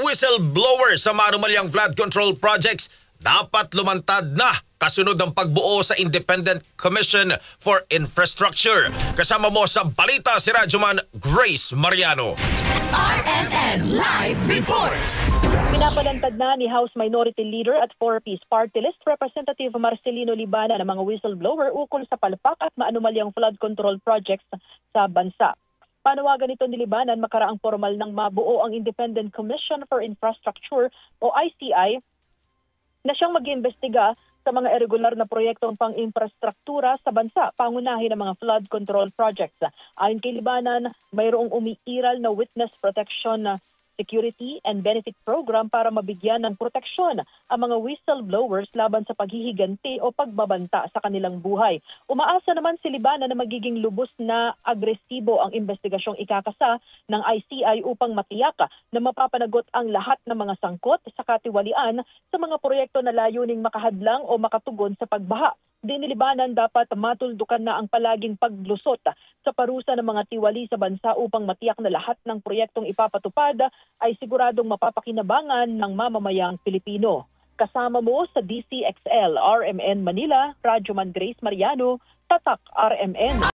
whistleblower sa manumalyang flood control projects dapat lumantad na kasunod ng pagbuo sa Independent Commission for Infrastructure. Kasama mo sa balita si Radyoman Grace Mariano. RMN Live Report. Pinapalantad na ni House Minority Leader at 4-Piece Party List Representative Marcelino Libana ng mga whistleblower ukol sa palpak at maanumalyang flood control projects sa bansa. Panawagan nito ni Libanan makaraang formal ng mabuo ang Independent Commission for Infrastructure o ICI na siyang mag-iimbestiga sa mga irregular na proyektong pang-infrastruktura sa bansa, pangunahin ng mga flood control projects. Ayon kay Libanan, mayroong umiiral na witness protection security and benefit program para mabigyan ng proteksyon ang mga whistleblowers laban sa paghihiganti o pagbabanta sa kanilang buhay. Umaasa naman si Libanan na magiging lubos na agresibo ang investigasyong ikakasa ng ICI upang matiyak na mapapanagot ang lahat ng mga sangkot sa katiwalian sa mga proyekto na layuning makahadlang o makatugon sa pagbaha. Dinilibanan dapat matuldukan na ang palaging paglusot sa parusa ng mga tiwali sa bansa upang matiyak na lahat ng proyektong ipapatupad ay siguradong mapapakinabangan ng mamamayang Pilipino. Kasama mo sa DCXL RMN Manila, Radyoman Grace Mariano, Tatak RMN.